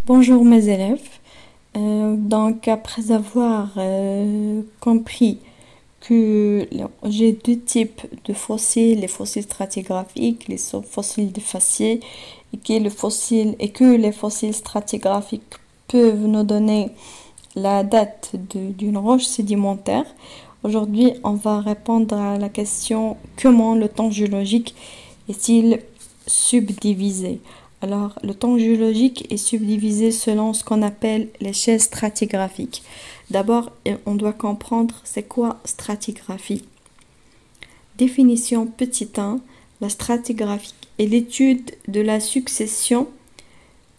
Bonjour mes élèves. Donc après avoir compris que j'ai deux types de fossiles, les fossiles stratigraphiques, les fossiles de faciès, et que les fossiles stratigraphiques peuvent nous donner la date d'une roche sédimentaire. Aujourd'hui, on va répondre à la question comment le temps géologique est-il subdivisé? Alors, le temps géologique est subdivisé selon ce qu'on appelle l'échelle stratigraphique. D'abord, on doit comprendre c'est quoi stratigraphie. Définition petit 1, la stratigraphie est l'étude de la succession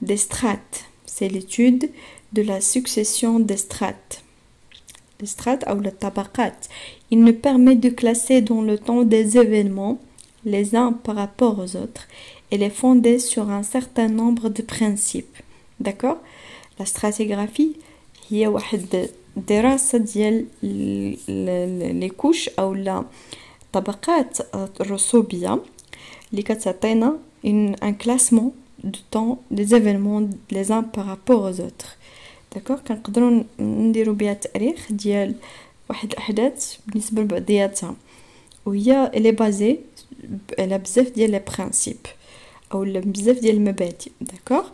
des strates. C'est l'étude de la succession des strates. Les strates ou les tabaqat. Il nous permet de classer dans le temps des événements les uns par rapport aux autres. Elle est fondée sur un certain nombre de principes. D'accord? La stratigraphie هي واحد دراسة ديال les couches أو la طبقات الرسوبية اللي كتعطينا un classement de temps des événements les uns par rapport aux autres. d'accord كنقدروا نديروا بها تاريخ ديال واحد الأحداث بالنسبة لبعضياتها وهي elle est basée على بزاف ديال les principes ou بزاف ديال المبادئ. d'accord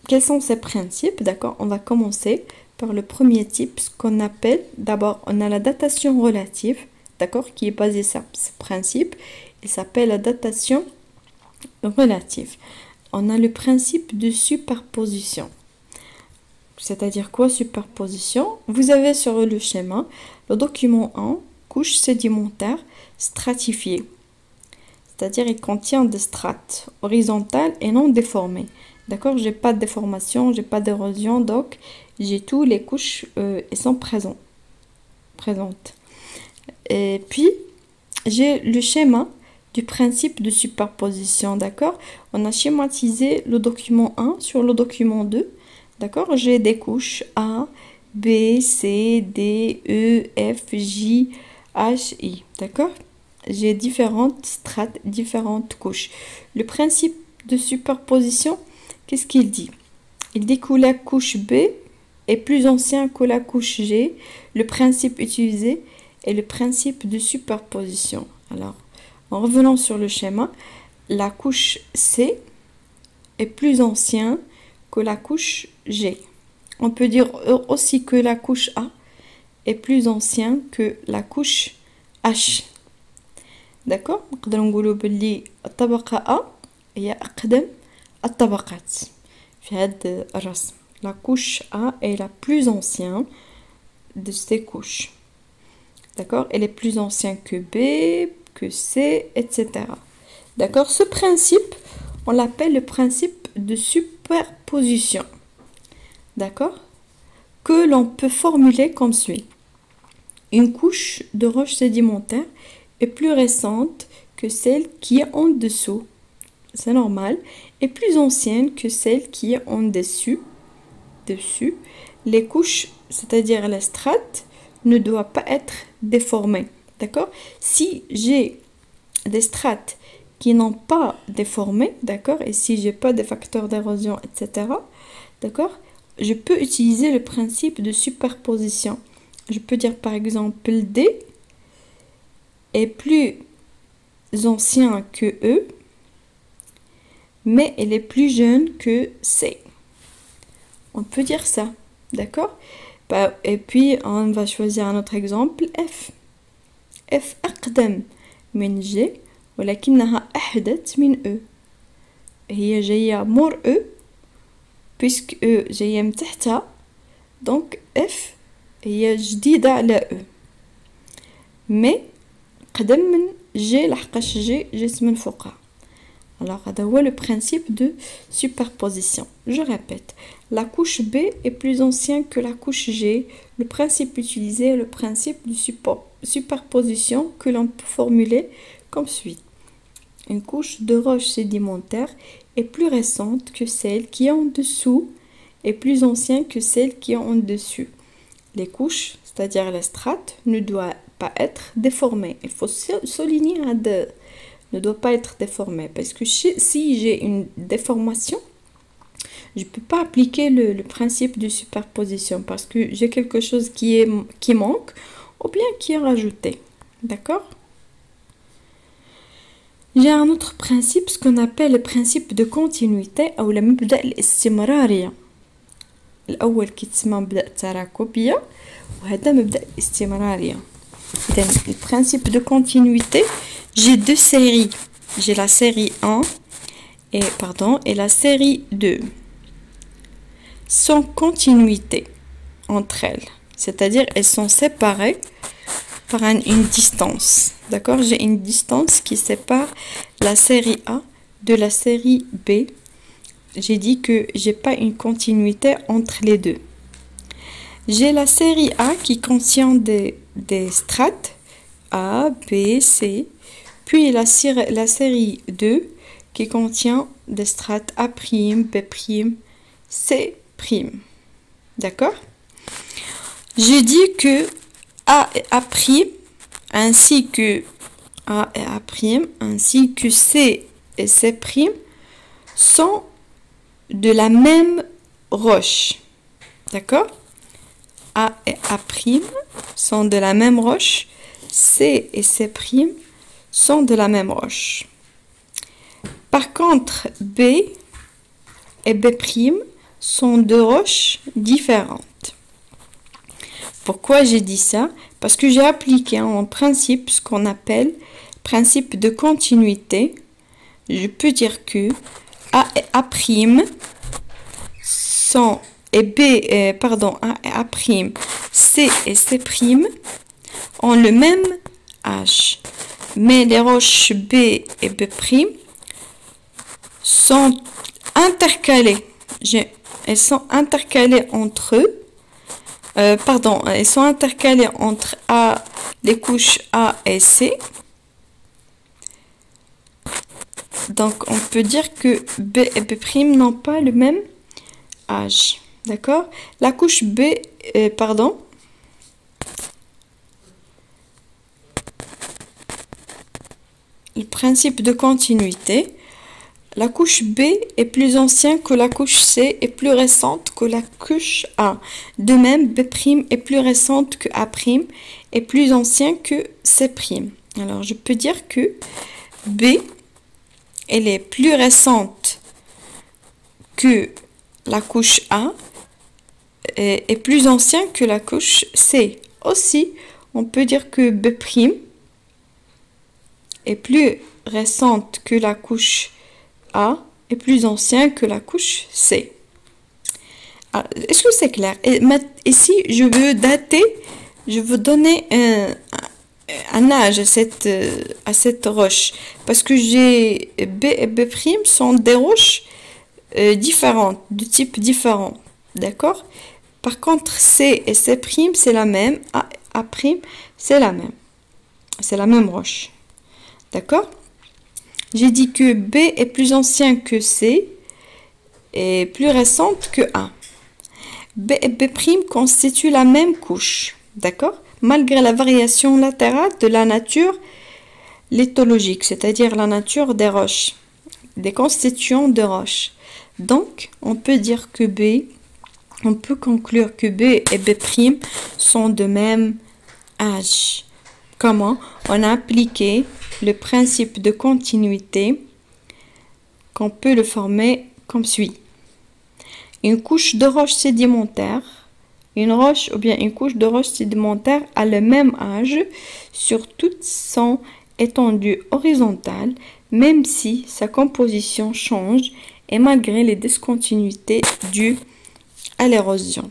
quels sont ces principes? D'accord, on va commencer par le premier type, ce qu'on appelle, d'abord on a la datation relative, d'accord, qui est basée sur ce principe, il s'appelle la datation relative. On a le principe de superposition. C'est-à-dire quoi superposition? Vous avez sur le schéma le document 1, couche sédimentaire stratifiée. C'est-à-dire il contient des strates horizontales et non déformées. D'accord, j'ai pas de déformation, j'ai pas d'érosion, donc j'ai tous les couches elles sont présentes. Et puis j'ai le schéma du principe de superposition, d'accord? On a schématisé le document 1 sur le document 2. D'accord, j'ai des couches A, B, C, D, E, F, J, H, I. D'accord, j'ai différentes strates, différentes couches. Le principe de superposition, qu'est-ce qu'il dit? Il dit que la couche B est plus ancien que la couche G. Le principe utilisé est le principe de superposition. Alors, en revenant sur le schéma, la couche C est plus ancienne que la couche G. On peut dire aussi que la couche A est plus ancienne que la couche H. d'accord نقدر نقولوا باللي الطبقة A هي أقدم الطبقات في هذا الرسم. La couche A est la plus ancienne de ces couches. D'accord, elle est plus ancienne que B, que C, etc. D'accord, ce principe, on l'appelle le principe de superposition. D'accord, que l'on peut formuler comme suit. Une couche de roche sédimentaire est plus récente que celle qui est en dessous. C'est normal. Et plus ancienne que celle qui est en dessus. Les couches, c'est-à-dire la strate, ne doivent pas être déformées. D'accord? Si j'ai des strates qui n'ont pas déformé, d'accord, et si j'ai pas de facteurs d'érosion, etc., d'accord, je peux utiliser le principe de superposition. Je peux dire par exemple D est plus ancien que E, mais elle est plus jeune que C. On peut dire ça, d'accord? Et puis on va choisir un autre exemple, F. F أقدم من G ولكنها أحدث من E. هي جاية مور E puisque E جاية من تحتها، donc F هي جديدة على E. mais قدم من G لحقاش G جات من فوقها. Alors, هذا هو le principe de superposition. Je répète, la couche B est plus ancienne que la couche G. Le principe utilisé est le principe de superposition que l'on peut formuler comme suit. Une couche de roche sédimentaire est plus récente que celle qui est en dessous et plus ancienne que celle qui est en dessus. Les couches, c'est-à-dire les strates, ne doivent pas être déformées. Il faut souligner ne doit pas être déformé parce que si j'ai une déformation, Je peux pas appliquer le principe de superposition parce que j'ai quelque chose qui manque ou bien qui est rajouté. D'accord? J'ai un autre principe, ce qu'on appelle le principe de continuité ou le مبدأ الاستمرارية. الأول كيتسمى مبدأ التراكبية وهذا مبدأ الاستمرارية. إذن le principe de continuité, j'ai deux séries. J'ai la série 1 et la série 2. Sans continuité entre elles. C'est-à-dire elles sont séparées par une distance. D'accord? J'ai une distance qui sépare la série A de la série B. J'ai dit que j'ai pas une continuité entre les deux. J'ai la série A qui contient des strates A, B, C. Puis la série 2 qui contient des strates A', B', C'. D'accord? Je dis que A et A', ainsi que A et A', ainsi que C et C' sont de la même roche. D'accord? A et A' sont de la même roche. C et C' sont de la même roche. Par contre, B et B' sont deux roches différentes. Pourquoi j'ai dit ça? Parce que j'ai appliqué en principe ce qu'on appelle principe de continuité. Je peux dire que A et A' sont A et A', C et C' ont le même âge. Mais les roches B et B' sont intercalées. Elles sont intercalées entre eux. Elles sont intercalées entre les couches A et C. Donc, on peut dire que B et B' n'ont pas le même âge. D'accord? La couche B, le principe de continuité. La couche B est plus ancienne que la couche C et plus récente que la couche A. De même, B' est plus récente que A' et plus ancienne que C'. Alors, je peux dire que B, elle est plus récente que la couche A et plus ancienne que la couche C. Aussi, on peut dire que B' est plus récente que la couche A est plus ancien que la couche C. Est-ce que c'est clair? Et ici, je veux dater, je veux donner un âge à cette roche. Parce que j'ai B et B' sont des roches différentes, de type différent. D'accord? Par contre, C et C', c'est la même. A, c'est la même. C'est la même roche. D'accord? J'ai dit que B est plus ancien que C et plus récente que A. B et B' constituent la même couche. D'accord? Malgré la variation latérale de la nature lithologique, c'est-à-dire la nature des roches, des constituants de roches. Donc, on peut dire que on peut conclure que B et B' sont de même âge. Comment? On a appliqué le principe de continuité qu'on peut le former comme suit. Une couche de roche sédimentaire, une roche ou bien une couche de roche sédimentaire a le même âge sur toute son étendue horizontale, même si sa composition change et malgré les discontinuités dues à l'érosion.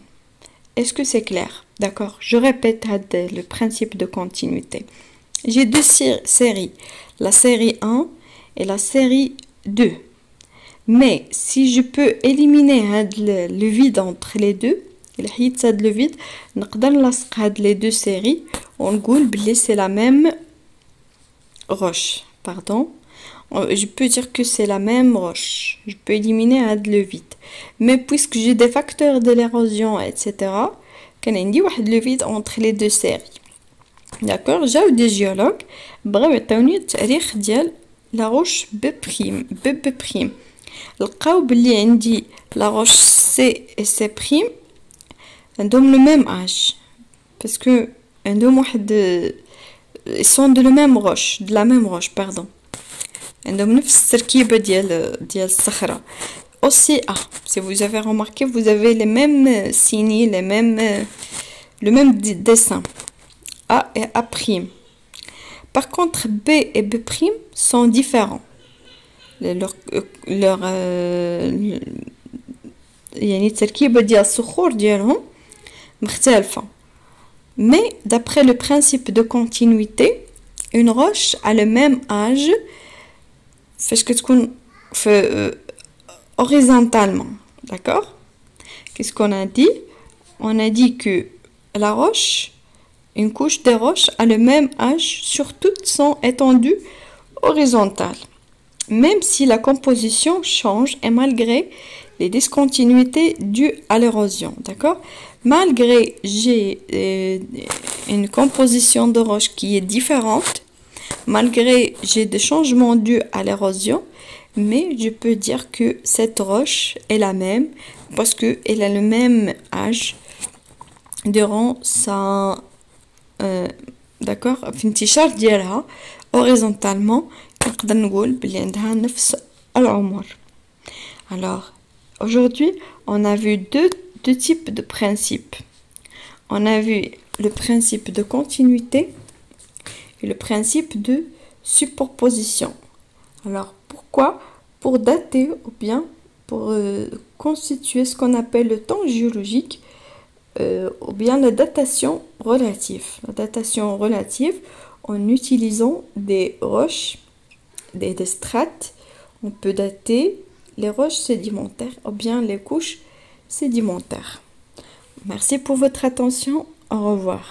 Est-ce que c'est clair? D'accord, je répète le principe de continuité. J'ai deux séries, la série 1 et la série 2. Mais si je peux éliminer le vide entre les deux, le vide, les deux séries, on dit c'est la même roche. Pardon. Je peux dire que c'est la même roche. Je peux éliminer le vide. Mais puisque j'ai des facteurs de l'érosion, etc., كان عندي واحد le vide entre les deux séries. D'accord? جاو des géologues بغاو يعطيوني التاريخ ديال la roche B'. لقاو بلي عندي لا روش سي et سي بريم عندهم le même âge parce que عندهم واحد ils sont de la même roche pardon عندهم نفس التركيبة ديال الصخرة aussi A si vous avez remarqué vous avez les mêmes signes le même dessin A et A prime. Par contre B et B prime sont différents leur يعني التركيبة ديال الصخور ديالهم مختلفة. Mais d'après le principe de continuité, une roche a le même âge فاش كتكون horizontalement, d'accord? Qu'est-ce qu'on a dit? On a dit que la roche, une couche de roche a le même âge sur toute son étendue horizontale, même si la composition change et malgré les discontinuités dues à l'érosion, d'accord? Malgré j'ai une composition de roche qui est différente, malgré j'ai des changements dus à l'érosion, mais je peux dire que cette roche est la même parce que elle a le même âge durant sa d'accord في انتشار ديالها horizontalement نقدر نقول بلي عندها نفس العمر. Alors aujourd'hui on a vu deux types de principes. On a vu le principe de continuité et le principe de superposition. Alors pourquoi? Pour dater ou bien pour constituer ce qu'on appelle le temps géologique ou bien la datation relative. La datation relative en utilisant des roches, des strates, on peut dater les roches sédimentaires ou bien les couches sédimentaires. Merci pour votre attention. Au revoir.